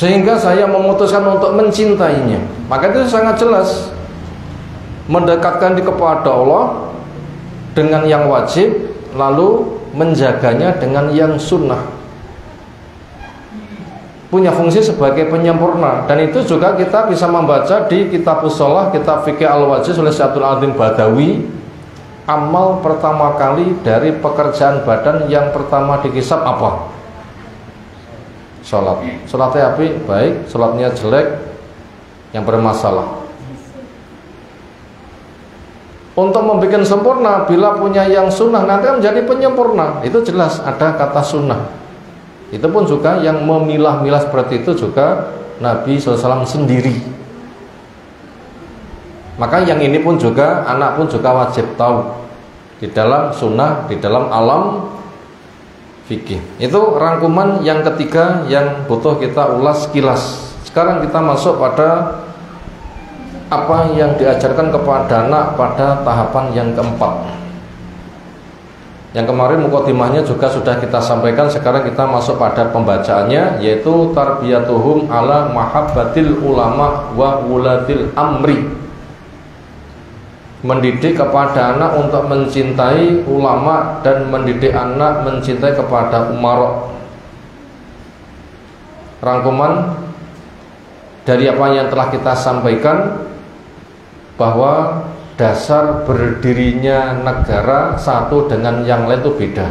sehingga saya memutuskan untuk mencintainya. Maka itu sangat jelas mendekatkan diri kepada Allah dengan yang wajib, lalu menjaganya dengan yang sunnah. Punya fungsi sebagai penyempurna. Dan itu juga kita bisa membaca di Kitabus Shalah, kitab Fikih Al-Wajiz oleh Syekh Abdul Azim Badawi. Amal pertama kali dari pekerjaan badan yang pertama dihisab apa? Sholat. Sholatnya api, baik. Sholatnya jelek, yang bermasalah. Untuk membuat sempurna, bila punya yang sunnah nanti menjadi penyempurna. Itu jelas ada kata sunnah. Itu pun juga yang memilah-milah seperti itu juga Nabi SAW sendiri. Maka yang ini pun juga anak pun juga wajib tahu di dalam sunnah, di dalam alam fikih. Itu rangkuman yang ketiga yang butuh kita ulas sekilas. Sekarang kita masuk pada apa yang diajarkan kepada anak pada tahapan yang keempat. Yang kemarin mukadimahnya juga sudah kita sampaikan. Sekarang kita masuk pada pembacaannya, yaitu tarbiyatuhum ala mahabbatil ulama wa wulatil amri. Mendidik kepada anak untuk mencintai ulama dan mendidik anak mencintai kepada umara. Rangkuman dari apa yang telah kita sampaikan, bahwa dasar berdirinya negara satu dengan yang lain itu beda.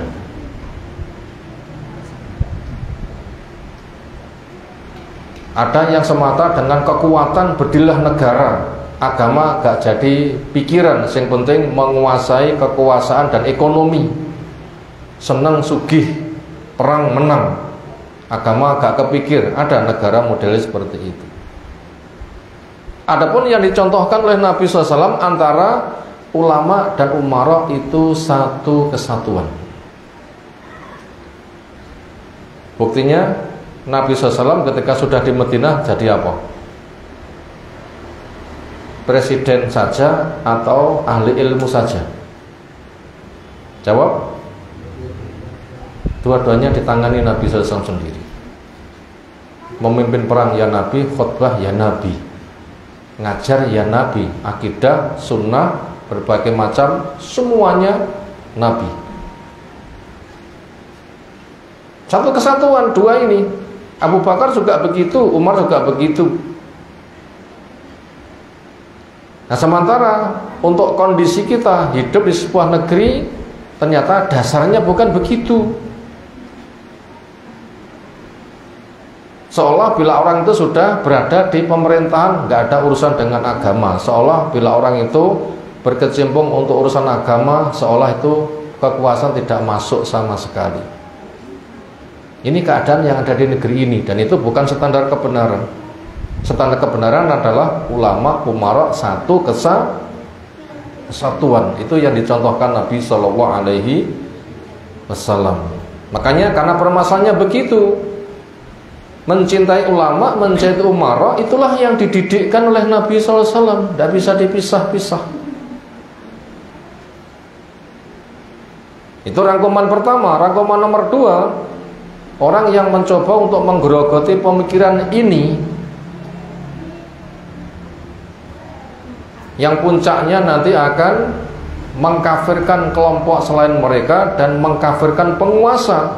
Ada yang semata dengan kekuatan berdirilah negara, agama gak jadi pikiran, yang penting menguasai kekuasaan dan ekonomi, senang sugih, perang menang, agama gak kepikir. Ada negara modelnya seperti itu. Adapun yang dicontohkan oleh Nabi SAW antara ulama dan umara itu satu kesatuan. Buktinya Nabi SAW ketika sudah di Madinah jadi apa? Presiden saja atau ahli ilmu saja? Jawab. Dua-duanya ditangani Nabi SAW sendiri. Memimpin perang ya Nabi, khutbah ya Nabi, ngajar ya Nabi, akidah, sunnah, berbagai macam, semuanya Nabi. Satu kesatuan, dua ini. Abu Bakar juga begitu, Umar juga begitu. Nah sementara untuk kondisi kita hidup di sebuah negeri, ternyata dasarnya bukan begitu. Seolah bila orang itu sudah berada di pemerintahan nggak ada urusan dengan agama. Seolah bila orang itu berkecimpung untuk urusan agama, seolah itu kekuasaan tidak masuk sama sekali. Ini keadaan yang ada di negeri ini, dan itu bukan standar kebenaran. Standar kebenaran adalah ulama, umara, satu kesatuan. Itu yang dicontohkan Nabi SAW. Makanya karena permasalahannya begitu, mencintai ulama, mencintai umara, itulah yang dididikkan oleh Nabi SAW. Tidak bisa dipisah-pisah. Itu rangkuman pertama. Rangkuman nomor dua, orang yang mencoba untuk menggerogoti pemikiran ini, yang puncaknya nanti akan mengkafirkan kelompok selain mereka dan mengkafirkan penguasa.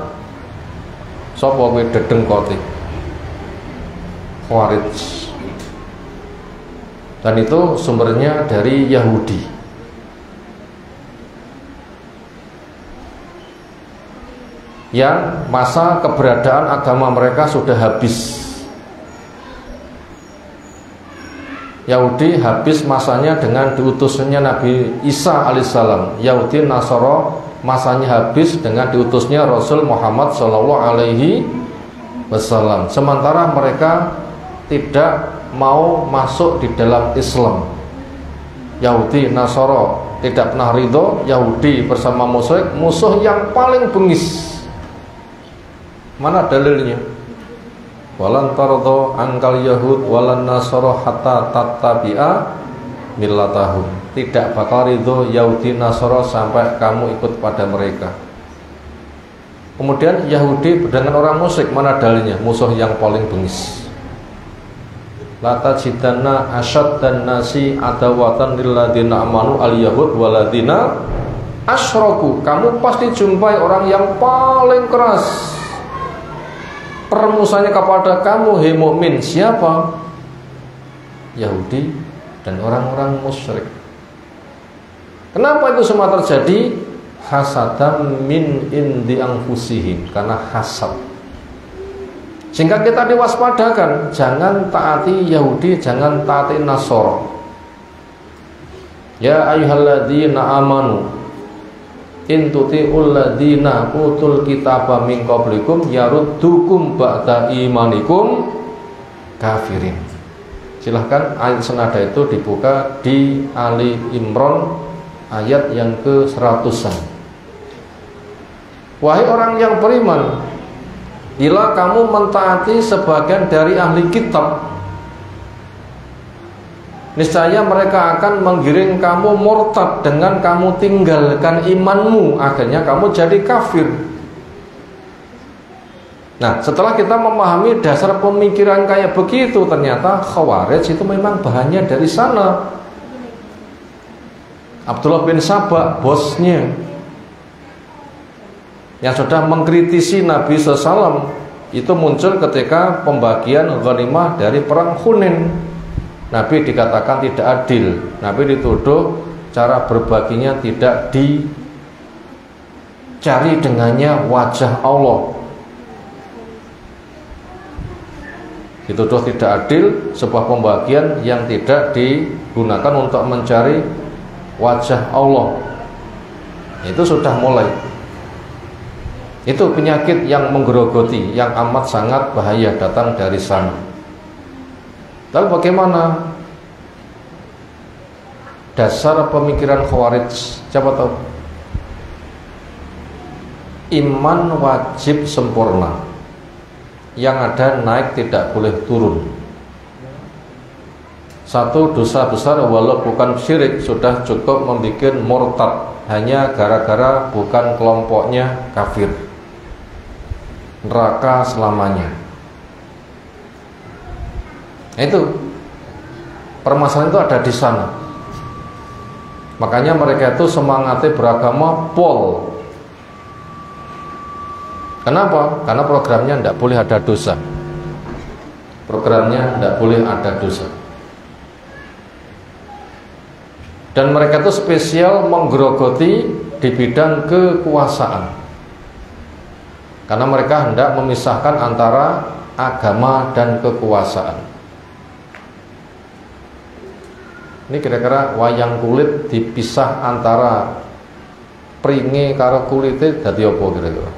Sapa kowe dedeng kote? Khawarij. Dan itu sumbernya dari Yahudi. Yang masa keberadaan agama mereka sudah habis. Yahudi habis masanya dengan diutusnya Nabi Isa alaihissalam. Yahudi Nasara masanya habis dengan diutusnya Rasul Muhammad SAW. Sementara mereka tidak mau masuk di dalam Islam. Yahudi Nasara tidak pernah ridho. Yahudi bersama musuh yang paling bengis. Mana dalilnya? Walan tardo angkal yahud walan nasara hatta tattabi'a millatahum. Tidak bakal ridho Yahudi Nasara sampai kamu ikut pada mereka. Kemudian Yahudi dengan orang musyrik, mana dalilnya? Musuh yang paling bengis. la tajidanna asyaddan nasi adawatan lil ladzina amanu al yahud wal ladzina asyraku. Kamu pasti jumpai orang yang paling keras permusuhannya kepada kamu, hei mukmin. Siapa? Yahudi dan orang-orang musyrik. Kenapa itu semua terjadi? Hasadam min indi anfusihim, karena hasad. Sehingga kita diwaspadakan, jangan taati Yahudi, jangan taati Nasara. Ya ayyuhalladzina amanu in tuti'ul ladzina utul kitaba min qablikum yaruddukum ba'da imanikum kafirin. Silahkan ayat senada itu dibuka di Ali Imran ayat yang ke-100-an. Wahai orang yang beriman, bila kamu mentaati sebagian dari ahli kitab, niscaya mereka akan menggiring kamu murtad dengan kamu tinggalkan imanmu, akhirnya kamu jadi kafir. Nah, setelah kita memahami dasar pemikiran kayak begitu, ternyata Khawarij itu memang bahannya dari sana. Abdullah bin Sabah, bosnya, yang sudah mengkritisi Nabi SAW, itu muncul ketika pembagian ghanimah dari perang Hunain. Nabi dikatakan tidak adil. Nabi dituduh cara berbaginya tidak dicari dengannya wajah Allah. Dituduh tidak adil, sebuah pembagian yang tidak digunakan untuk mencari wajah Allah. Itu sudah mulai. Itu penyakit yang menggerogoti, yang amat sangat bahaya, datang dari sana. Lalu bagaimana dasar pemikiran Khawarij? Siapa tahu? Iman wajib sempurna, yang ada naik tidak boleh turun. Satu dosa besar walau bukan syirik sudah cukup membuat murtad, hanya gara-gara bukan kelompoknya kafir, neraka selamanya. Itu permasalahan itu ada di sana. Makanya mereka itu semangatnya beragama pol. Kenapa? Karena programnya tidak boleh ada dosa. Programnya tidak boleh ada dosa. Dan mereka itu spesial menggerogoti di bidang kekuasaan, karena mereka hendak memisahkan antara agama dan kekuasaan. Ini kira-kira wayang kulit dipisah antara pringe karo kulite dadi apa kira-kira?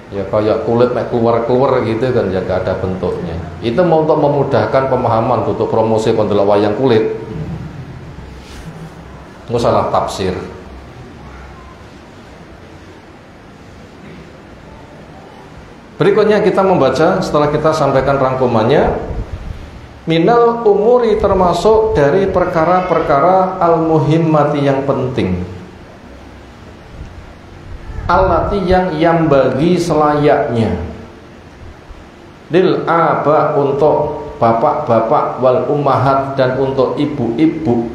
Ya kayak kulit mek keluar-keluar gitu kan, ya gak ada bentuknya. Itu mau untuk memudahkan pemahaman, untuk promosi kondelok wayang kulit. Nggak salah tafsir. Berikutnya kita membaca setelah kita sampaikan rangkumannya. Minal umuri, termasuk dari perkara-perkara al-muhimmati yang penting, allati yang bagi selayaknya, lil aba, untuk bapak-bapak, wal ummahat, dan untuk ibu-ibu.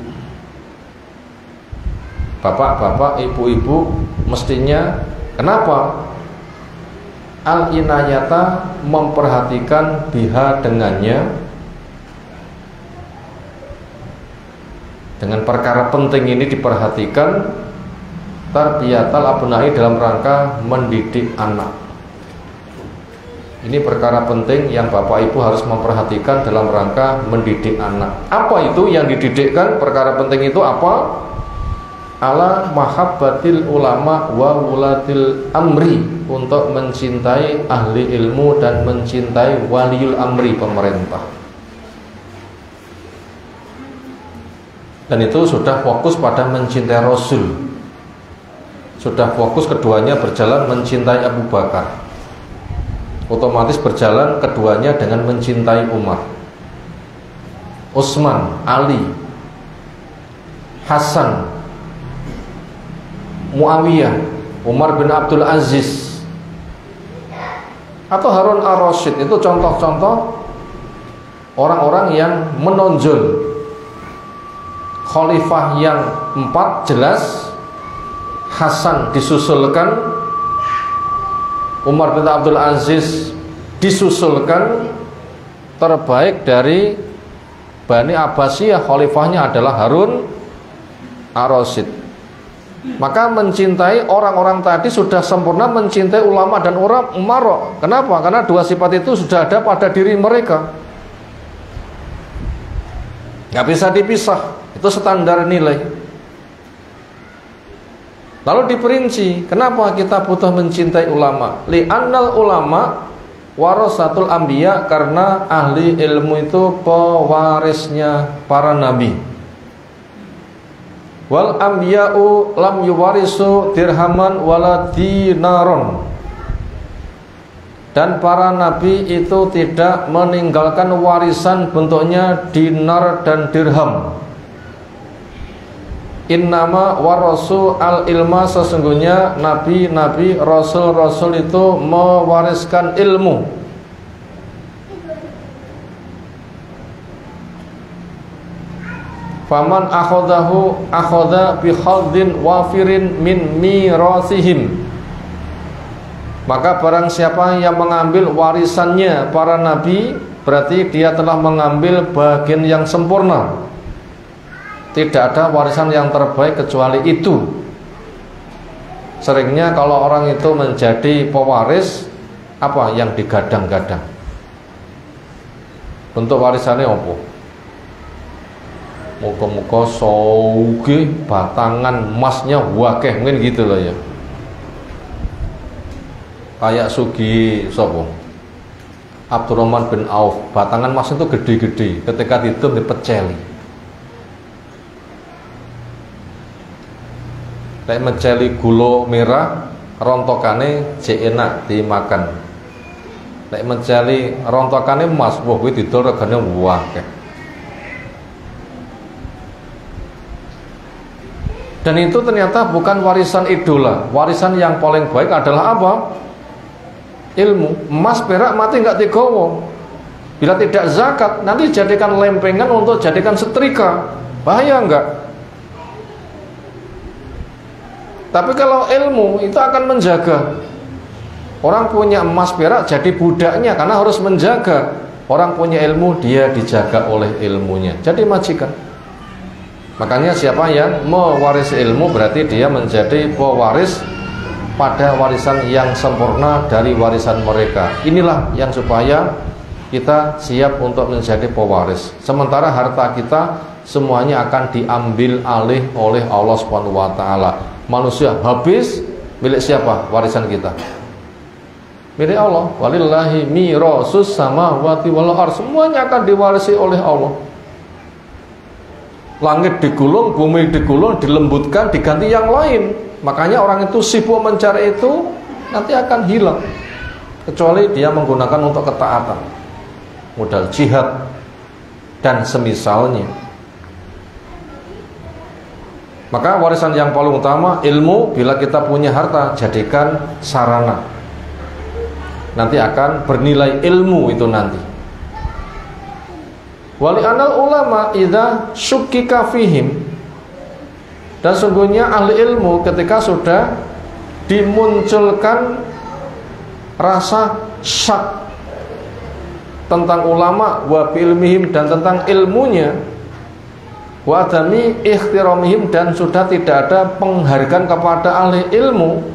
Bapak-bapak, ibu-ibu mestinya, kenapa? Al-inayata, memperhatikan biha, dengannya, dengan perkara penting ini diperhatikan, tarbiyatal abnai, dalam rangka mendidik anak. Ini perkara penting yang bapak ibu harus memperhatikan dalam rangka mendidik anak. Apa itu yang dididikkan? Perkara penting itu apa? Ala mahabbatil ulama wa wulatil amri, untuk mencintai ahli ilmu dan mencintai waliul amri, pemerintah. Dan itu sudah fokus pada mencintai Rasul, sudah fokus keduanya berjalan mencintai Abu Bakar, otomatis berjalan keduanya dengan mencintai Umar, Utsman, Ali, Hasan, Muawiyah, Umar bin Abdul Aziz, atau Harun ar-Rasyid. Itu contoh-contoh orang-orang yang menonjol. Khalifah yang 4 jelas, Hasan disusulkan, Umar bin Abdul Aziz disusulkan, terbaik dari Bani Abbasiyah khalifahnya adalah Harun ar-Rasyid. Maka mencintai orang-orang tadi sudah sempurna mencintai ulama dan orang umara. Kenapa? Karena dua sifat itu sudah ada pada diri mereka, nggak bisa dipisah. Itu standar nilai. Lalu diperinci, kenapa kita butuh mencintai ulama? Li'annal ulama warasatul anbiya, karena ahli ilmu itu pewarisnya para nabi. Wal anbiya'u lam yuwarisu dirhaman wala dinaron. Dan para nabi itu tidak meninggalkan warisan bentuknya dinar dan dirham. Innama warasu al ilma, sesungguhnya nabi-nabi, rasul-rasul itu mewariskan ilmu. Faman akhadahu akhadha bi khaldin wafirin min mirasihim. Maka barang siapa yang mengambil warisannya para nabi, berarti dia telah mengambil bagian yang sempurna. Tidak ada warisan yang terbaik kecuali itu. Seringnya kalau orang itu menjadi pewaris, apa yang digadang-gadang? Bentuk warisannya apa? Muka-muka sogeh, batangan emasnya wakeh, mungkin gitu loh ya. Kayak Sugi sopo, Abdurrahman bin Auf, batangan emas itu gede-gede, ketika dihitung dipeceli. Kayak menceli gula merah, rontokane jek enak dimakan. Kayak menceli rontokane emas, wah kuwi didol regane wakeh. Dan itu ternyata bukan warisan idola. Warisan yang paling baik adalah apa? Ilmu. Emas perak mati nggak digowo. Bila tidak zakat, nanti jadikan lempengan untuk jadikan setrika. Bahaya enggak? Tapi kalau ilmu itu akan menjaga. Orang punya emas perak jadi budaknya karena harus menjaga. Orang punya ilmu, dia dijaga oleh ilmunya, jadi majikan. Makanya siapa yang mewarisi ilmu berarti dia menjadi pewaris pada warisan yang sempurna dari warisan mereka. Inilah yang supaya kita siap untuk menjadi pewaris. Sementara harta kita semuanya akan diambil alih oleh Allah Subhanahu wa taala. Manusia habis, milik siapa warisan kita? Milik Allah. Walillahi mirasus samawati wal ardh. Semuanya akan diwarisi oleh Allah. Langit digulung, bumi digulung, dilembutkan, diganti yang lain. Makanya orang itu sibuk mencari itu, nanti akan hilang. Kecuali dia menggunakan untuk ketaatan, modal jihad dan semisalnya. Maka warisan yang paling utama ilmu. Bila kita punya harta, jadikan sarana. Nanti akan bernilai ilmu itu nanti. Wali anal ulama idza syukkika fihim. Dan sungguhnya ahli ilmu ketika sudah dimunculkan rasa syak tentang ulama wa ilmihim, dan tentang ilmunya, wa adami ikhtiramihim, dan sudah tidak ada penghargaan kepada ahli ilmu,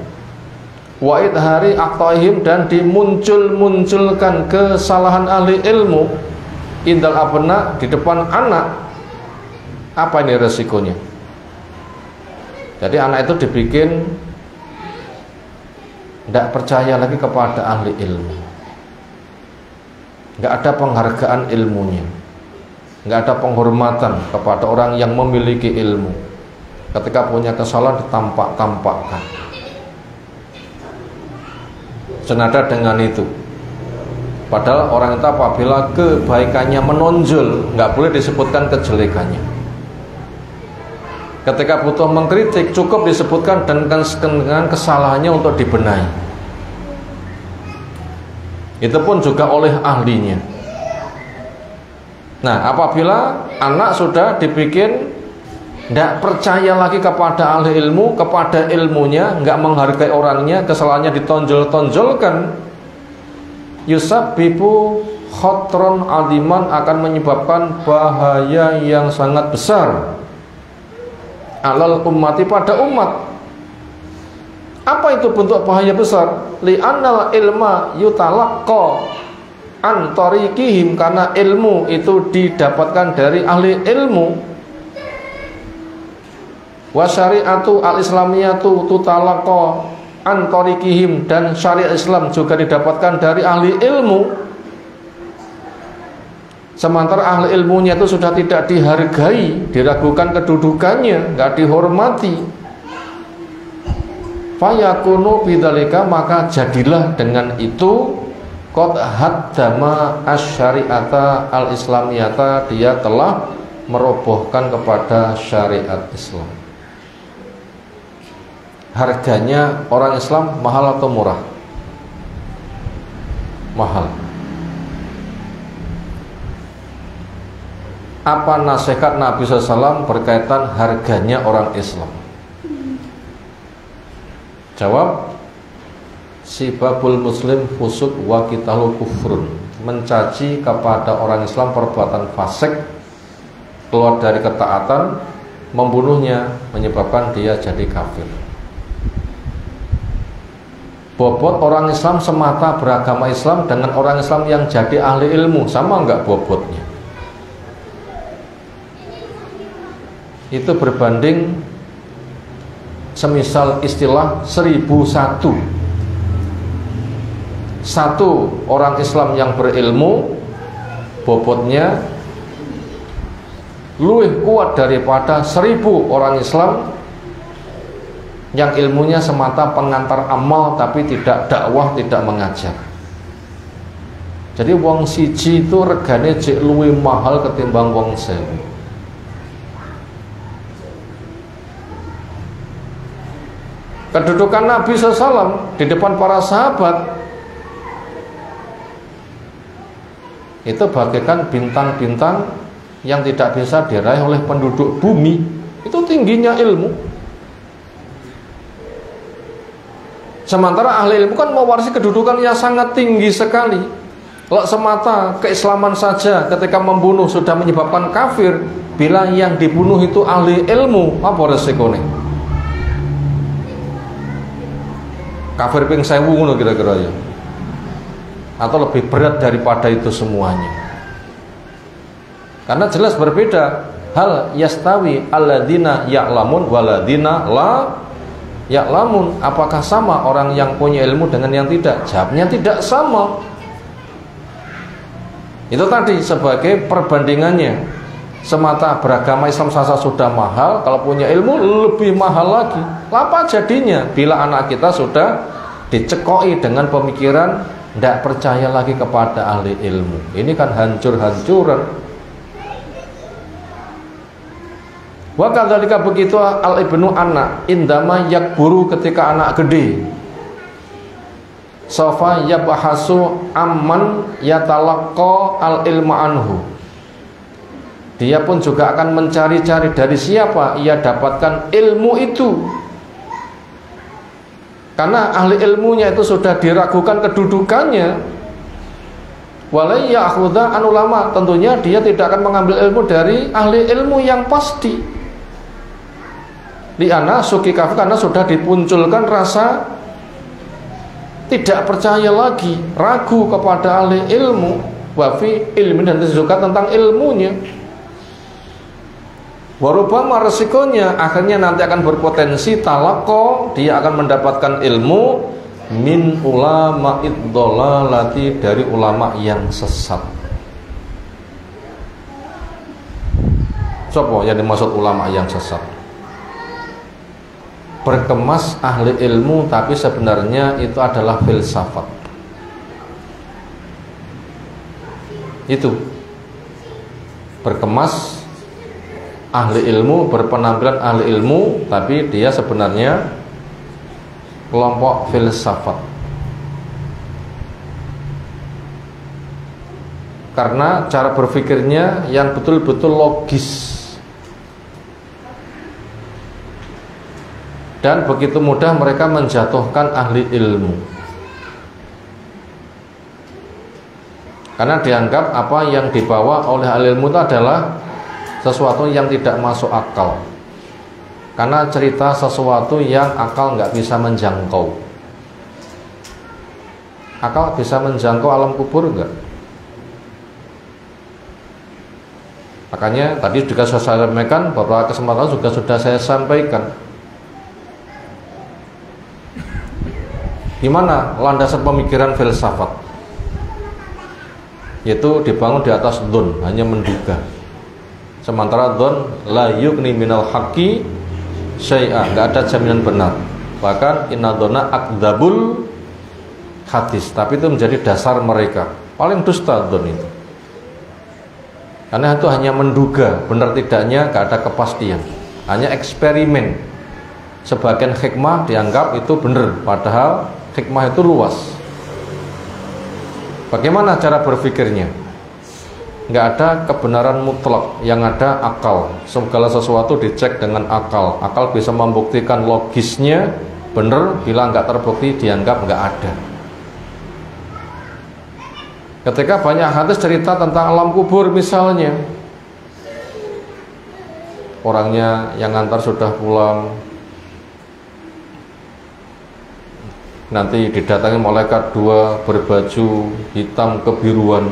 wa idhari aqtaihim, dan dimuncul-munculkan kesalahan ahli ilmu indal abna, di depan anak. Apa ini resikonya? Jadi anak itu dibikin tidak percaya lagi kepada ahli ilmu, nggak ada penghargaan ilmunya, nggak ada penghormatan kepada orang yang memiliki ilmu. Ketika punya kesalahan ditampak-tampakkan. Senada dengan itu, padahal orang itu apabila kebaikannya menonjol, nggak boleh disebutkan kejelekannya. Ketika butuh mengkritik, cukup disebutkan dengan kesalahannya untuk dibenahi. itu pun juga oleh ahlinya. Nah, apabila anak sudah dibikin tidak percaya lagi kepada ahli ilmu, kepada ilmunya, nggak menghargai orangnya, kesalahannya ditonjol-tonjolkan, yusabbibu khotron adiman, akan menyebabkan bahaya yang sangat besar alal ummati, pada umat. Apa itu bentuk bahaya besar? Li'annal ilma yutalaqqa an tariqihim, karena ilmu itu didapatkan dari ahli ilmu. Wa syari'atu al-islamiyatu tutalaqqa an tariqihim, dan syariat Islam juga didapatkan dari ahli ilmu. Sementara ahli ilmunya itu sudah tidak dihargai, diragukan kedudukannya, nggak dihormati. Fayakunu bidzalika, maka jadilah dengan itu qad haddama asy-syari'ata al-islamiyata, dia telah merobohkan kepada syariat Islam. Harganya orang Islam mahal atau murah? Mahal. Apa nasihat Nabi SAW berkaitan harganya orang Islam? Jawab, sibabul muslim fusuk wa qitalu kufrun, mencaci kepada orang Islam perbuatan fasik, keluar dari ketaatan, membunuhnya menyebabkan dia jadi kafir. Bobot orang Islam semata beragama Islam dengan orang Islam yang jadi ahli ilmu, sama enggak bobotnya? Itu berbanding semisal istilah 1001. Satu orang Islam yang berilmu bobotnya lebih kuat daripada 1000 orang Islam yang ilmunya semata pengantar amal tapi tidak dakwah, tidak mengajar. Jadi wong siji itu regane jek luwih mahal ketimbang wong 1000. Kedudukan Nabi SAW di depan para sahabat itu bagaikan bintang-bintang yang tidak bisa diraih oleh penduduk bumi. Itu tingginya ilmu. Sementara ahli ilmu kan mewarisi kedudukan yang sangat tinggi sekali. Kalau semata keislaman saja ketika membunuh sudah menyebabkan kafir, bila yang dibunuh itu ahli ilmu, apa resikonya? Kafir ping 1000 ngono kira-kira ya. Atau lebih berat daripada itu semuanya. Karena jelas berbeda. Hal yastawi alladzina ya'lamun waladina la ya'lamun. Apakah sama orang yang punya ilmu dengan yang tidak? Jawabnya tidak sama. Itu tadi sebagai perbandingannya. Semata beragama Islam saja sudah mahal, kalau punya ilmu lebih mahal lagi. Apa jadinya bila anak kita sudah dicekoi dengan pemikiran tidak percaya lagi kepada ahli ilmu? Ini kan hancur-hancuran. Wa kadzalika, begitu al-ibnu anak indama yakburu, ketika anak gede, sofa yabhasu amman yatalaqqa al-ilma anhu, dia pun juga akan mencari-cari dari siapa ia dapatkan ilmu itu. Karena ahli ilmunya itu sudah diragukan kedudukannya. Walai ya'khudha an ulama, tentunya dia tidak akan mengambil ilmu dari ahli ilmu yang pasti. Li'ana suki kafir, karena sudah dipunculkan rasa tidak percaya lagi, ragu kepada ahli ilmu. Wafi ilmi, dan juga tentang ilmunya. Warubama, resikonya akhirnya nanti akan berpotensi talaqo, dia akan mendapatkan ilmu min ulama iddolalati, dari ulama yang sesat. Sopo yang dimaksud ulama yang sesat? Berkemas ahli ilmu tapi sebenarnya itu adalah filsafat. Itu berkemas ahli ilmu, berpenampilan ahli ilmu, tapi dia sebenarnya kelompok filsafat. karena cara berpikirnya yang betul-betul logis dan begitu mudah mereka menjatuhkan ahli ilmu, karena dianggap apa yang dibawa oleh ahli ilmu itu adalah sesuatu yang tidak masuk akal, karena cerita sesuatu yang akal nggak bisa menjangkau. Akal bisa menjangkau alam kubur enggak? Makanya tadi juga saya sampaikan, beberapa kesempatan juga sudah saya sampaikan, gimana landasan pemikiran filsafat, yaitu dibangun di atas dzon, hanya menduga. Sementara dzon la yughni minal haqqi syai'a, enggak ada jaminan benar. Bahkan inna dzonna akdzabul hadis, tapi itu menjadi dasar mereka. Paling dusta dzon itu, karena itu hanya menduga, benar tidaknya gak ada kepastian, hanya eksperimen. Sebagian hikmah dianggap itu benar, padahal hikmah itu luas. Bagaimana cara berpikirnya? Gak ada kebenaran mutlak, yang ada akal. Segala sesuatu dicek dengan akal. Akal bisa membuktikan logisnya benar, bila gak terbukti dianggap gak ada. Ketika banyak hadis cerita tentang alam kubur misalnya, orangnya yang ngantar sudah pulang, nanti didatangi malaikat dua berbaju hitam kebiruan,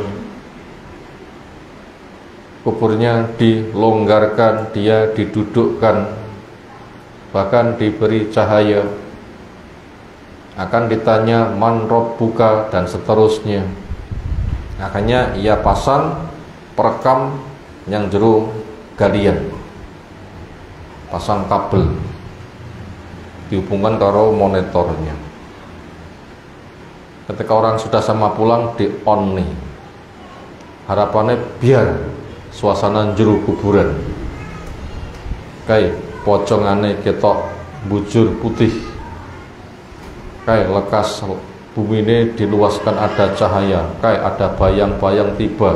kuburnya dilonggarkan, dia didudukkan, bahkan diberi cahaya, akan ditanya man rabbuka dan seterusnya. Akhirnya ia pasang perekam yang jero galian, pasang kabel, dihubungkan karo monitornya. Ketika orang sudah sama pulang, di on nih, harapannya biar suasana jero kuburan kayak pocongane ketok bujur putih, kayak lekas bumi ini diluaskan ada cahaya, kayak ada bayang-bayang tiba,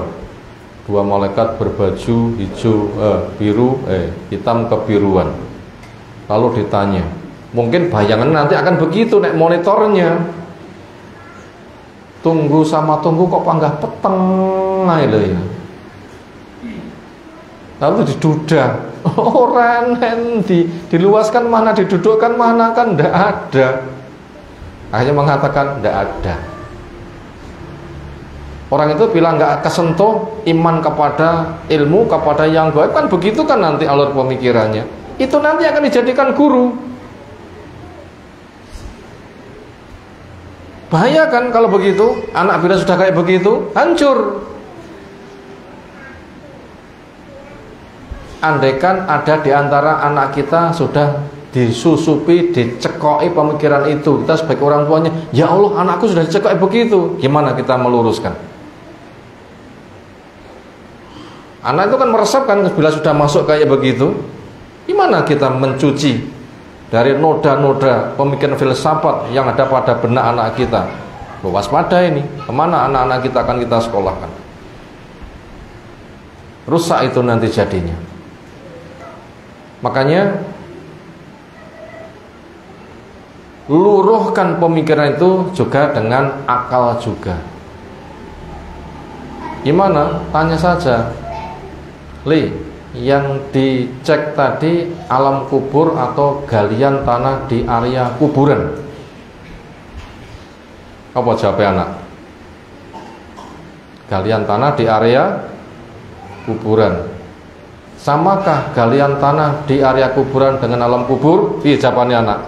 dua malaikat berbaju hijau hitam kebiruan. Lalu ditanya, mungkin bayangan nanti akan begitu nek monitornya. Tunggu sama tunggu kok panggah peteng ae lho ya. Lalu diduda, orang diluaskan mana, didudukkan mana, kan ndak ada. Akhirnya mengatakan tidak ada. Orang itu bilang nggak kesentuh iman kepada ilmu, kepada yang gaib, kan begitu kan nanti alur pemikirannya. Itu nanti akan dijadikan guru. Bahaya kan kalau begitu. Anak bila sudah kayak begitu, hancur. Andaikan ada di antara anak kita sudah disusupi, dicekoki pemikiran itu, kita sebagai orang tuanya, ya Allah anakku sudah dicekoki begitu, gimana kita meluruskan? Anak itu kan meresap kan bila sudah masuk kayak begitu. Gimana kita mencuci dari noda-noda pemikiran filsafat yang ada pada benak anak kita? Waspada ini, kemana anak-anak kita akan kita sekolahkan? Rusak itu nanti jadinya. Makanya luruhkan pemikiran itu juga dengan akal juga. Gimana? Tanya saja, Li, yang dicek tadi alam kubur atau galian tanah di area kuburan? Apa jawabnya anak? Galian tanah di area kuburan. Samakah galian tanah di area kuburan dengan alam kubur? Iya jawabannya anak.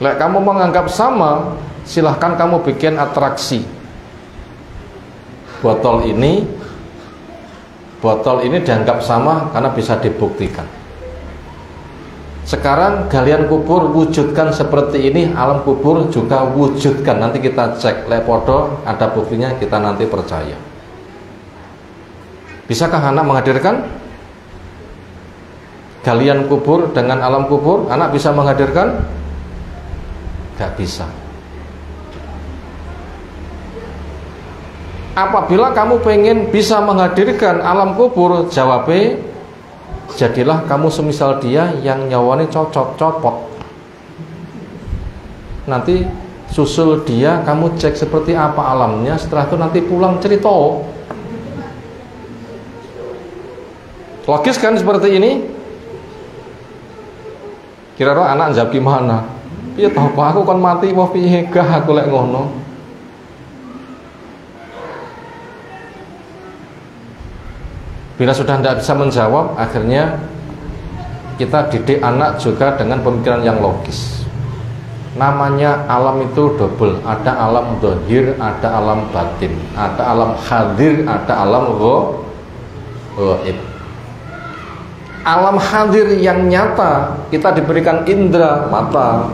Lek kamu menganggap sama, silahkan kamu bikin atraksi. Botol ini dianggap sama karena bisa dibuktikan. Sekarang galian kubur wujudkan seperti ini, alam kubur juga wujudkan. Nanti kita cek, lek podo ada buktinya, kita nanti percaya. Bisakah anak menghadirkan galian kubur dengan alam kubur? Anak bisa menghadirkan? Gak bisa. apabila kamu pengen bisa menghadirkan alam kubur, jawabnya, jadilah kamu semisal dia yang nyawanya copot. Nanti susul dia, kamu cek seperti apa alamnya, setelah itu nanti pulang cerita. Logis kan seperti ini? Kira-kira anak jawab gimana? Piye tahu Pak, aku kan mati wah piye gah aku lek ngono. Bila sudah tidak bisa menjawab, akhirnya kita didik anak juga dengan pemikiran yang logis. Namanya alam itu double, ada alam zahir, ada alam batin, ada alam hadir, ada alam ghaib. Alam hadir yang nyata, kita diberikan indera, mata,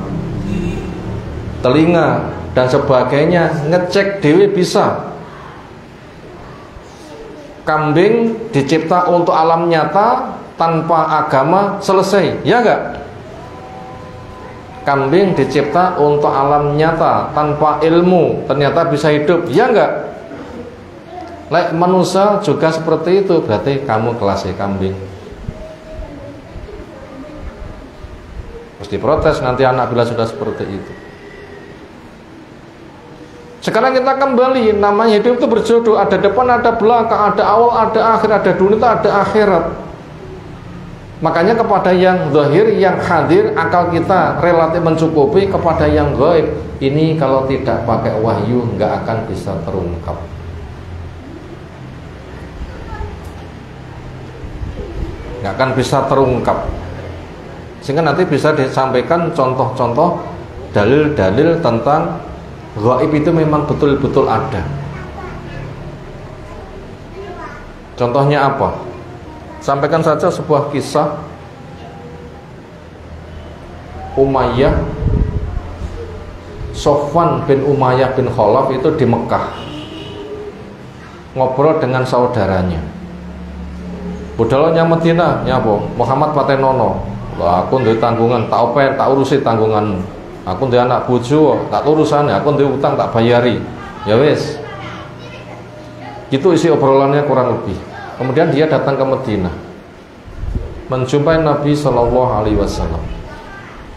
telinga, dan sebagainya, ngecek dewe bisa. Kambing dicipta untuk alam nyata tanpa agama, selesai, ya enggak? Kambing dicipta untuk alam nyata tanpa ilmu, ternyata bisa hidup, ya enggak? Lek manusia juga seperti itu, berarti kamu kelasnya kambing. Mesti protes nanti anak bila sudah seperti itu. Sekarang kita kembali, namanya hidup itu berjodoh, ada depan, ada belakang, ada awal, ada akhir, ada dunia, ada akhirat. Makanya kepada yang zahir, yang hadir, akal kita relatif mencukupi. Kepada yang gaib, ini kalau tidak pakai wahyu nggak akan bisa terungkap. Nggak akan bisa terungkap. Sehingga nanti bisa disampaikan contoh-contoh, dalil-dalil tentang gaib itu memang betul-betul ada. Contohnya apa? Sampaikan saja sebuah kisah Umayyah, Sofwan bin Umayyah bin Khalaf itu di Mekah ngobrol dengan saudaranya. Budalanya Madinah, ya apa? Muhammad Patenono. Lah aku duwe tanggungan, tak open, tak urusi tanggunganmu. Aku duwe anak bojo, tak urusane, aku duwe utang tak bayari. Ya wis. Itu isi obrolannya kurang lebih. Kemudian dia datang ke Madinah, menjumpai Nabi Shallallahu Alaihi Wasallam.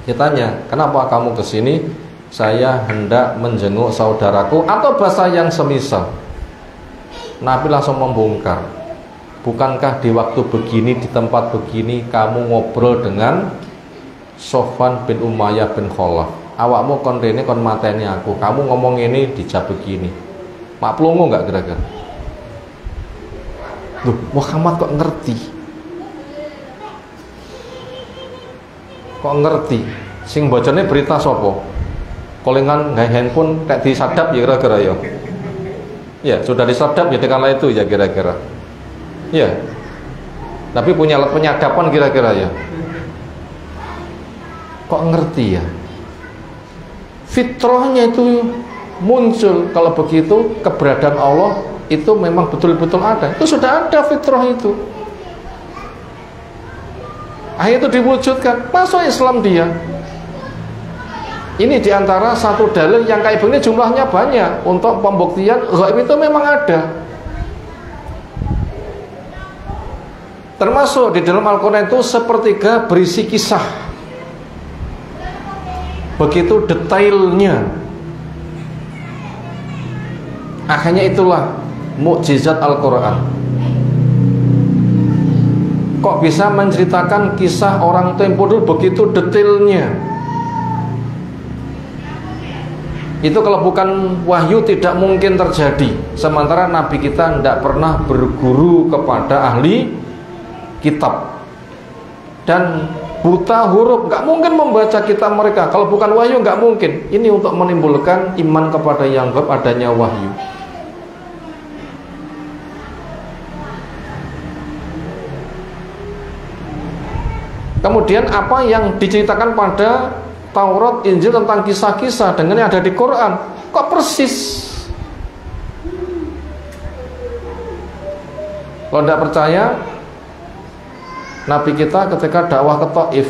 Dia tanya, kenapa kamu kesini? Saya hendak menjenguk saudaraku, atau bahasa yang semisal. Nabi langsung membongkar. Bukankah di waktu begini, di tempat begini, kamu ngobrol dengan Sofwan bin Umayyah bin Khalaf? Awakmu kon rene kon mateni aku, kamu ngomong ini dijab begini. Mak plongo enggak kira-kira? Loh, Muhammad kok ngerti? Kok ngerti? Sing bocone berita sapa? Kolengan nggae handphone kayak disadap ya kira-kira ya. Ya, sudah disadap ya kala itu ya kira-kira. Ya. Tapi punya alat penyadapan kira-kira ya. Kok ngerti ya? Fitrahnya itu muncul. Kalau begitu keberadaan Allah itu memang betul-betul ada. Itu sudah ada fitrah itu. Akhirnya itu diwujudkan. Masuk Islam dia. Ini diantara satu dalil yang kayak begini jumlahnya banyak untuk pembuktian gaib itu memang ada. Termasuk di dalam Al-Quran itu sepertiga berisi kisah. Begitu detailnya. Akhirnya itulah mukjizat Al-Quran. Kok bisa menceritakan kisah orang tempo dulu begitu detailnya? Itu kalau bukan wahyu tidak mungkin terjadi. Sementara Nabi kita tidak pernah berguru kepada ahli kitab dan buta huruf, nggak mungkin membaca kitab mereka. Kalau bukan wahyu nggak mungkin. Ini untuk menimbulkan iman kepada yang gaib, adanya wahyu. Kemudian apa yang diceritakan pada Taurat, Injil tentang kisah-kisah dengan yang ada di Quran, kok persis? Kalau tidak percaya, Nabi kita ketika dakwah ke Taif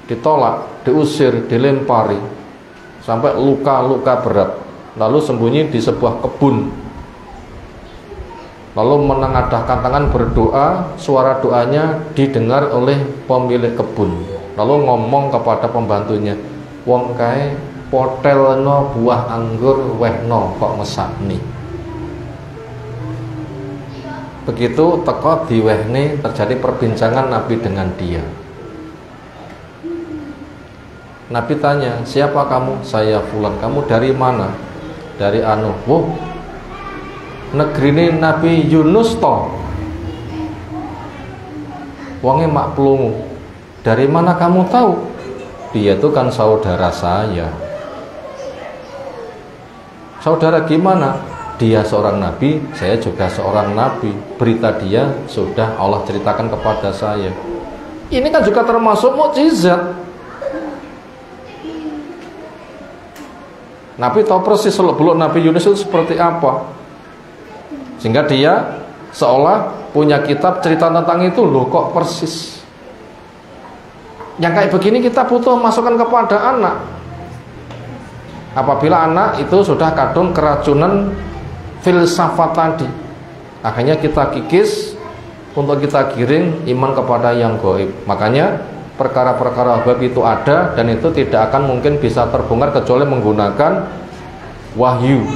ditolak, diusir, dilempari sampai luka-luka berat. lalu sembunyi di sebuah kebun, lalu menengadahkan tangan berdoa. Suara doanya didengar oleh pemilik kebun, lalu ngomong kepada pembantunya, wong kae potelno buah anggur wehno kok mesakni. Begitu teko diwehne, terjadi perbincangan Nabi dengan dia. Nabi tanya, siapa kamu? Saya fulan. Kamu dari mana? Dari anu. Wah, negeri ini Nabi Yunus toh. Wonge mak pelungu. Dari mana kamu tahu? Dia itu kan saudara saya. Saudara gimana? Dia seorang nabi, saya juga seorang nabi. Berita dia sudah Allah ceritakan kepada saya. Ini kan juga termasuk mukjizat. Nabi tahu persis seluk-beluk Nabi Yunus itu seperti apa, sehingga dia seolah punya kitab cerita tentang itu. Loh, kok persis. Yang kayak begini kita butuh masukan kepada anak. Apabila anak itu sudah kadung keracunan filsafat tadi, akhirnya kita kikis untuk kita giring iman kepada yang gaib. Makanya perkara-perkara gaib itu ada, dan itu tidak akan mungkin bisa terbongkar kecuali menggunakan wahyu.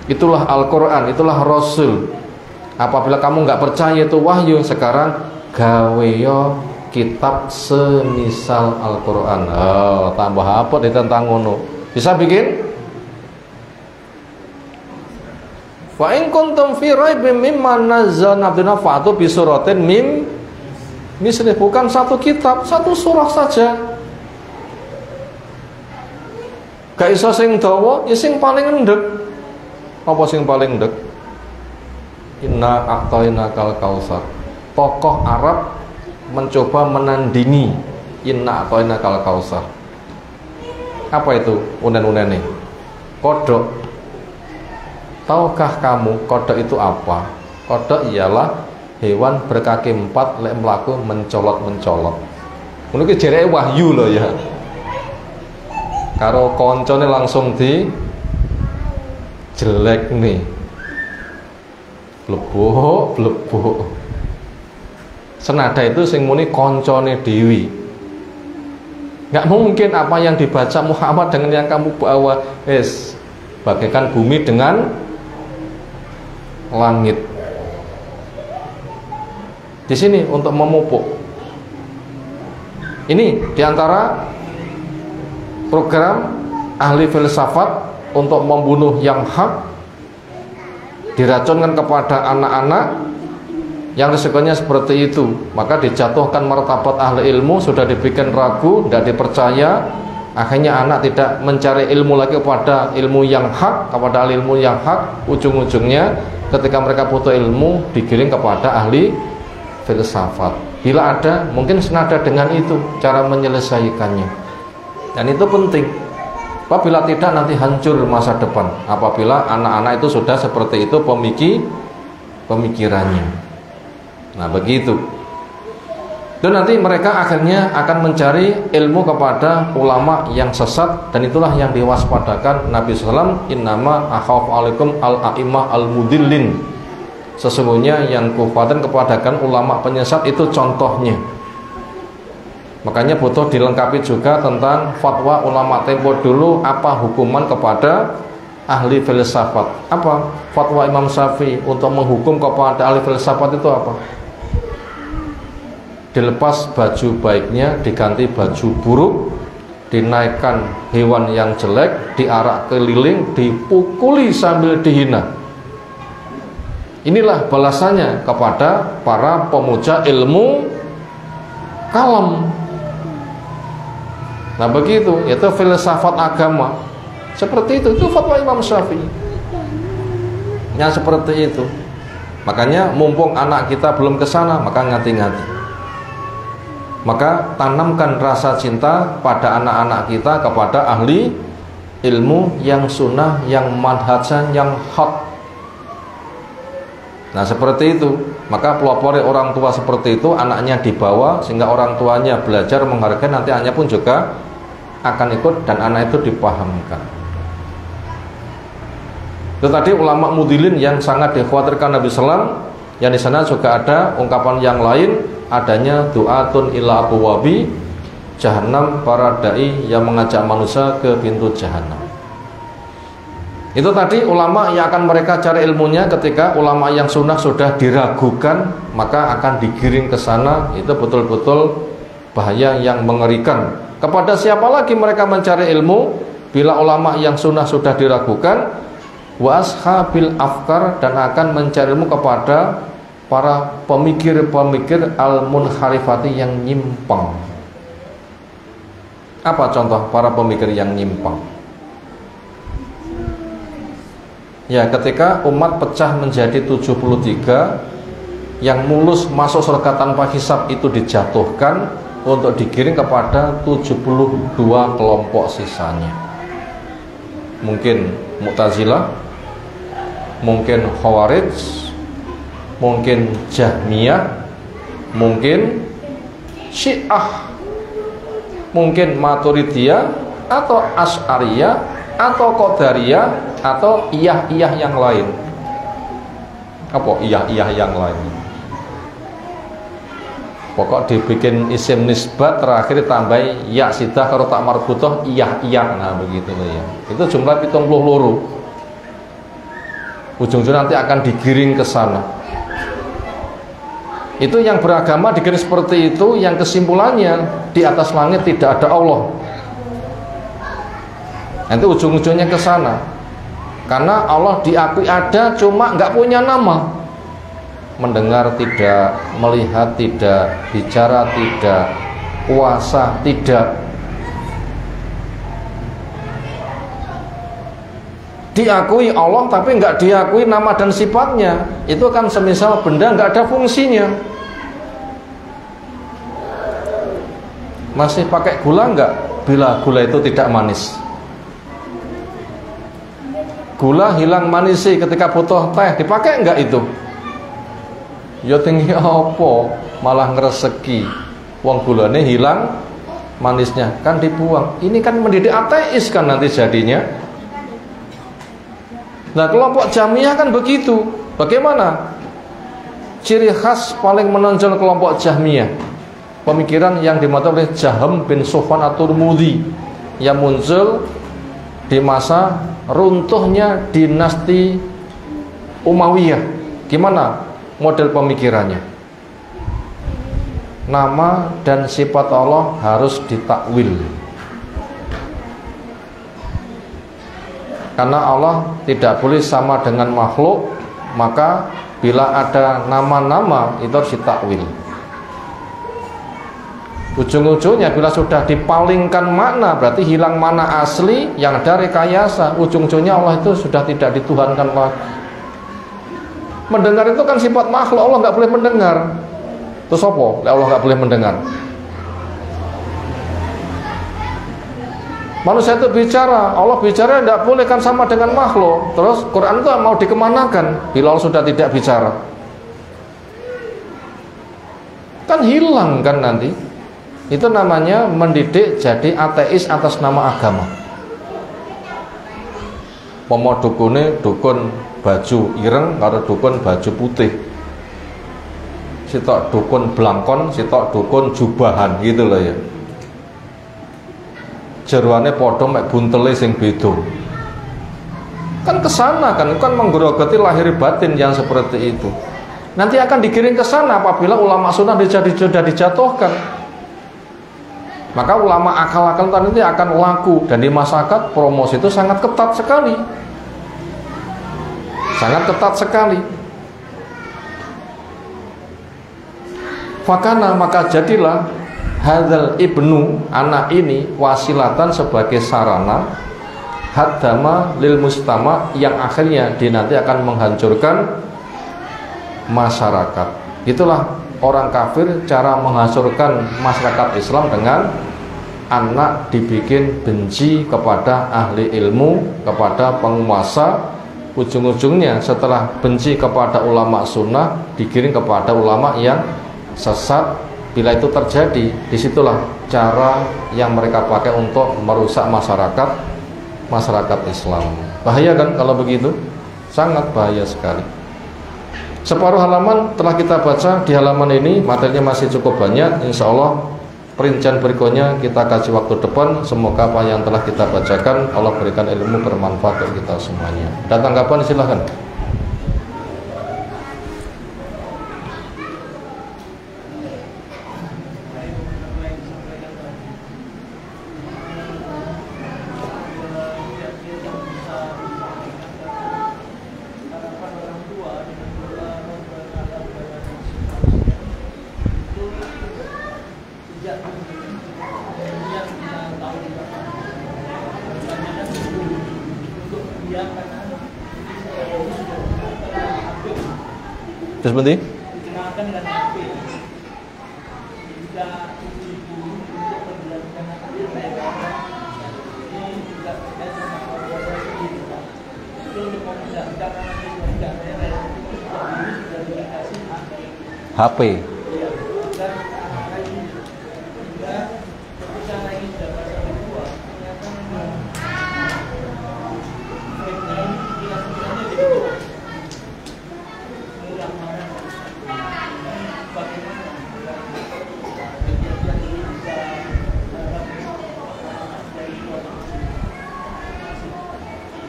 Itulah Al-Quran, itulah Rasul. Apabila kamu nggak percaya itu wahyu, sekarang gawe yo kitab semisal Al-Quran. Oh, tambah apa di tentang ngono? Bisa bikin? Wa in kuntum fi raibin mimma nazzalna abdina fa'tu bi suratin mim misli. Bukan satu kitab, satu surah saja. Gak iso sing dawa, ya sing paling endek. Apa sing paling endek? Inna a'tayna kal kausar. Tokoh Arab mencoba menandingi inna a'tayna kal kausar. Apa itu unen-unene? Kodok. Tahukah kamu kodok itu apa? Kodok ialah hewan berkaki 4 lek mlaku mencolot-mencolot. Ngono ki jereke wahyu loh ya. Karo koncone langsung di jelek nih. Blebok. Senada itu sing muni koncone dewi. Nggak mungkin apa yang dibaca Muhammad dengan yang kamu bawa. Bagaikan bumi dengan langit. Di sini untuk memupuk. Ini diantara program ahli filsafat untuk membunuh yang hak, diracunkan kepada anak-anak yang risikonya seperti itu. Maka dijatuhkan martabat ahli ilmu, sudah dibikin ragu, tidak dipercaya. Akhirnya anak tidak mencari ilmu lagi kepada ilmu yang hak, kepada ahli ilmu yang hak. Ujung-ujungnya ketika mereka butuh ilmu, digiring kepada ahli filsafat. Bila ada, mungkin senada dengan itu cara menyelesaikannya. Dan itu penting. Apabila tidak, nanti hancur masa depan. Apabila anak-anak itu sudah seperti itu pemikirannya. Nah begitu. Dan nanti mereka akhirnya akan mencari ilmu kepada ulama yang sesat, dan itulah yang diwaspadakan Nabi SAW. Innama akhafu alaikum al-a'imah al-mudillin. Sesungguhnya yang kufatin kepadakan ulama penyesat itu contohnya. Makanya butuh dilengkapi juga tentang fatwa ulama tempo dulu, apa hukuman kepada ahli filsafat. Apa fatwa Imam Syafi'i untuk menghukum kepada ahli filsafat itu apa? Dilepas baju baiknya, diganti baju buruk, dinaikkan hewan yang jelek, diarak keliling, dipukuli sambil dihina. Inilah balasannya kepada para pemuja ilmu kalam. Nah begitu, itu filsafat agama. Seperti itu fatwa Imam Syafi'i. Yang seperti itu. Makanya mumpung anak kita belum ke sana, maka ngati-ngati. Maka tanamkan rasa cinta pada anak-anak kita kepada ahli ilmu yang sunnah, yang manhajan, yang hak. Nah seperti itu. Maka pelopori orang tua seperti itu, anaknya dibawa sehingga orang tuanya belajar menghargai, nanti anaknya pun juga akan ikut dan anak itu dipahamkan. Itu tadi ulama mudilin yang sangat dikhawatirkan Nabi Sallam. Yang di sana juga ada ungkapan yang lain, adanya du'atun ila abwabi jahannam, para dai yang mengajak manusia ke pintu jahannam. Itu tadi ulama yang akan mereka cari ilmunya. Ketika ulama yang sunnah sudah diragukan, maka akan digiring ke sana. Itu betul-betul bahaya yang mengerikan. Kepada siapa lagi mereka mencari ilmu bila ulama yang sunnah sudah diragukan? Wa ashabil afkar, dan akan mencari ilmu kepada para pemikir-pemikir al-munharifati yang nyimpang. Apa contoh para pemikir yang nyimpang? Ya, ketika umat pecah menjadi 73, yang mulus masuk surga tanpa hisab itu dijatuhkan untuk digiring kepada 72 kelompok sisanya. Mungkin Mu'tazilah, mungkin Khawarij, mungkin Jahmiyah, mungkin Syiah, mungkin Maturidiyah, atau Asy'ariyah, atau Qadariyah, atau iyah-iyah yang lain. Apa iyah-iyah yang lain? Pokok dibikin isim nisbat, terakhir tambahi ya sidah karo tak marbutah iyah-iyah. Nah begitu loh ya. Itu jumlah 72. Ujung-ujungnya nanti akan digiring ke sana. Itu yang beragama digiring seperti itu, yang kesimpulannya di atas langit tidak ada Allah. Nanti ujung-ujungnya ke sana. Karena Allah diakui ada, cuma nggak punya nama. Mendengar tidak, melihat tidak, bicara tidak, kuasa tidak. Diakui Allah tapi nggak diakui nama dan sifatnya. Itu kan semisal benda nggak ada fungsinya. Masih pakai gula nggak? Bila gula itu tidak manis. Gula hilang manisnya ketika butuh teh, dipakai nggak itu? Ya tinggi apa? Malah ngereseki. Wong gulanya hilang manisnya, kan dibuang. Ini kan mendidik ateis kan nanti jadinya. Nah, kelompok Jahmiyah kan begitu. Bagaimana? Ciri khas paling menonjol kelompok Jahmiyah, pemikiran yang dimulai oleh Jahm bin Sufyan at-Turmudi, yang muncul di masa runtuhnya dinasti Umayyah. Gimana model pemikirannya? Nama dan sifat Allah harus ditakwil. Karena Allah tidak boleh sama dengan makhluk, maka bila ada nama-nama itu harus ditakwil. Ujung-ujungnya bila sudah dipalingkan makna, berarti hilang makna asli, yang ada rekayasa. Ujung-ujungnya Allah itu sudah tidak dituhankan lagi. Mendengar itu kan sifat makhluk, Allah nggak boleh mendengar. Terus apa? Allah nggak boleh mendengar. Manusia itu bicara, Allah bicara tidak boleh kan sama dengan makhluk. Terus Quran itu mau dikemanakan bila Allah sudah tidak bicara? Kan hilang kan nanti. Itu namanya mendidik jadi ateis atas nama agama. Pomo dukune dukun baju ireng karo dukun baju putih. Sitok dukun blangkon, sitok dukun jubahan gitu loh ya. Jeruane padha mek buntele sing beda. Kan kesana kan menggerogoti lahir batin yang seperti itu. Nanti akan digiring ke sana apabila ulama sunnah sudah dijatuhkan. Maka ulama akal-akal nanti akan laku, dan di masyarakat promosi itu sangat ketat sekali. Sangat ketat sekali. Fakana, maka jadilah hadzal ibnu, anak ini, wasilatan sebagai sarana hadama lil mustama, yang akhirnya nanti akan menghancurkan masyarakat. Itulah orang kafir cara menghancurkan masyarakat Islam, dengan anak dibikin benci kepada ahli ilmu, kepada penguasa. Ujung-ujungnya setelah benci kepada ulama sunnah, digiring kepada ulama yang sesat. Bila itu terjadi, disitulah cara yang mereka pakai untuk merusak masyarakat Islam. Bahaya kan kalau begitu? sangat bahaya sekali. Separuh halaman telah kita baca. Di halaman ini materinya masih cukup banyak. Insya Allah perincian berikutnya kita kasih waktu depan. Semoga apa yang telah kita bacakan Allah berikan ilmu bermanfaat untuk kita semuanya. Dan tanggapan silahkan. Terus berhenti? HP.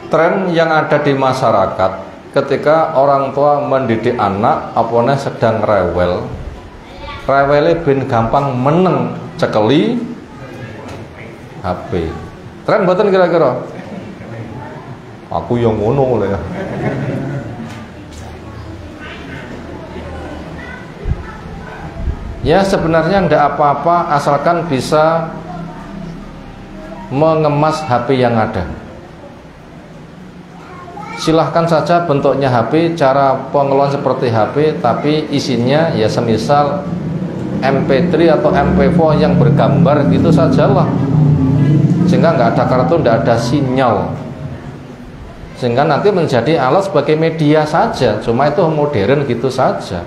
Tren yang ada di masyarakat ketika orang tua mendidik anak apone sedang rewel ben gampang meneng cekeli HP. Tren mboten kira-kira? Aku yang ngono ya. Ya sebenarnya ndak apa-apa asalkan bisa mengemas HP yang ada. Silahkan saja bentuknya HP, cara pengelolaan seperti HP, tapi isinya ya semisal MP3 atau MP4 yang bergambar gitu sajalah, sehingga nggak ada kartun, nggak ada sinyal, sehingga nanti menjadi alat sebagai media saja. Cuma itu modern gitu saja.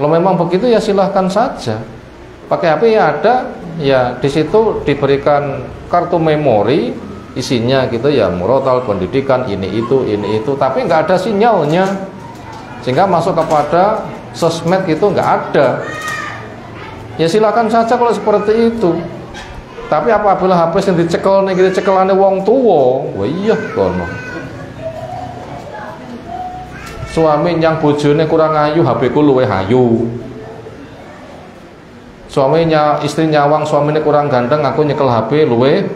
Kalau memang begitu ya silahkan saja. Pakai HP ya ada, ya di situ diberikan kartu memori. Isinya gitu ya murotal, pendidikan, ini itu, tapi nggak ada sinyalnya, sehingga masuk kepada sosmed itu nggak ada. Ya silakan saja kalau seperti itu. Tapi apabila HP yang dicekel nih, cekelane wong tua, wah iya kono. Suami yang bojone kurang ayu, HP ku luwih ayu. Suaminya istri nyawang, suaminya kurang ganteng, aku nyekel HP luwih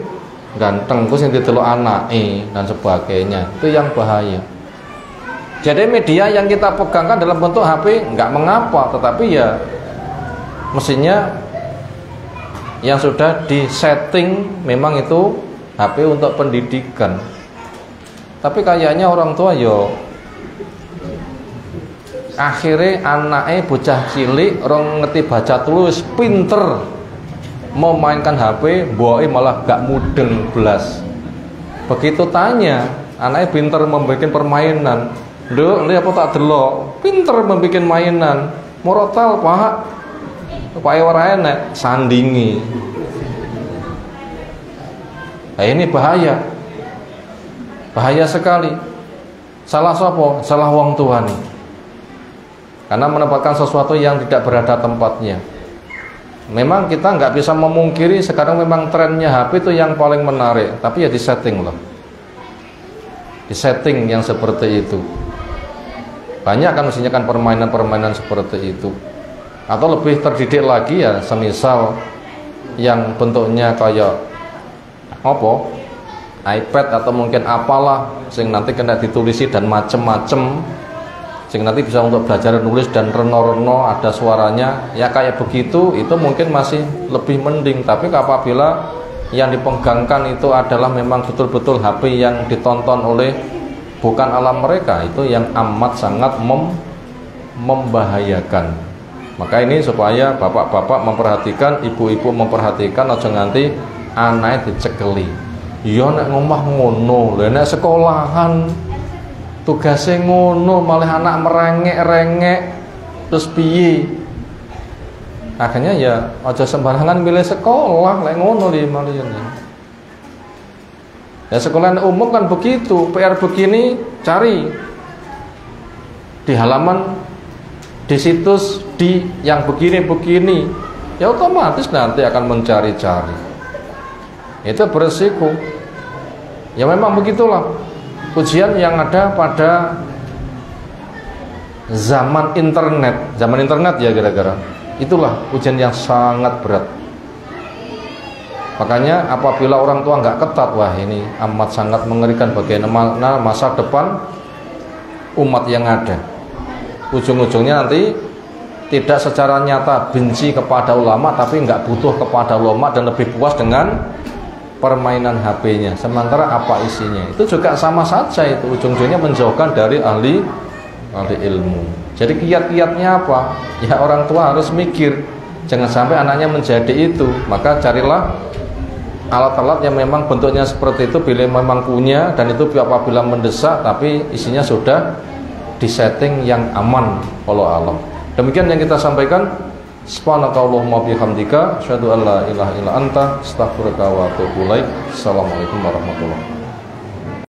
ganteng, terus yang diteluk anak dan sebagainya. Itu yang bahaya. Jadi media yang kita pegangkan dalam bentuk HP nggak mengapa, tetapi ya mestinya yang sudah disetting memang itu HP untuk pendidikan. Tapi kayaknya orang tua yo akhirnya anaknya bocah cilik orang ngerti baca tulis pinter, memainkan HP, boy malah gak mudeng belas. Begitu tanya, anaknya pinter membuat permainan. Nduk, lihat apa tak delok? Pinter membuat mainan. Murotal, Pak. Pak ora enek sandingi. Nah, ini bahaya. Bahaya sekali. Salah sapa? Salah wong tua nih. Karena menempatkan sesuatu yang tidak berada tempatnya. Memang kita nggak bisa memungkiri sekarang memang trennya HP itu yang paling menarik, tapi ya disetting loh, disetting yang seperti itu. Banyak kan mestinya kan permainan-permainan seperti itu. Atau lebih terdidik lagi ya, semisal yang bentuknya kayak apa, iPad atau mungkin apalah, sing nanti kena ditulisi dan macem-macem, sing nanti bisa untuk belajar nulis dan reno-reno ada suaranya ya kayak begitu, itu mungkin masih lebih mending. Tapi apabila yang dipegangkan itu adalah memang betul-betul HP yang ditonton oleh bukan alam mereka, itu yang amat sangat membahayakan. Maka ini supaya bapak-bapak memperhatikan, ibu-ibu memperhatikan, aja nganti anaknya dicekeli. Iya nek ngomah ngono, lha nek sekolahan tugasnya ngono malah anak merengek-rengek terus piye, akhirnya ya aja sembarangan milih sekolah lek ngono li malian. Ya sekolah umum kan begitu, PR begini cari di halaman, di situs, di yang begini-begini, ya otomatis nanti akan mencari-cari. Itu beresiko. Ya memang begitulah ujian yang ada pada zaman internet ya kira-kira. Itulah ujian yang sangat berat. Makanya apabila orang tua nggak ketat, wah ini amat sangat mengerikan bagaimana masa depan umat yang ada. Ujung-ujungnya nanti tidak secara nyata benci kepada ulama, tapi nggak butuh kepada ulama dan lebih puas dengan permainan HP-nya. Sementara apa isinya? Itu juga sama saja, itu ujung-ujungnya menjauhkan dari ahli ilmu. Jadi kiat-kiatnya apa? Ya orang tua harus mikir, jangan sampai anaknya menjadi itu. Maka carilah alat-alat yang memang bentuknya seperti itu bila memang punya, dan itu apabila mendesak tapi isinya sudah disetting yang aman. Wallahu a'lam. Demikian yang kita sampaikan. Subhanakallahumma bihamdika asyhadu an la ilaha illa anta astaghfiruka wa atubu ilaik. Assalamualaikum warahmatullahi wabarakatuh.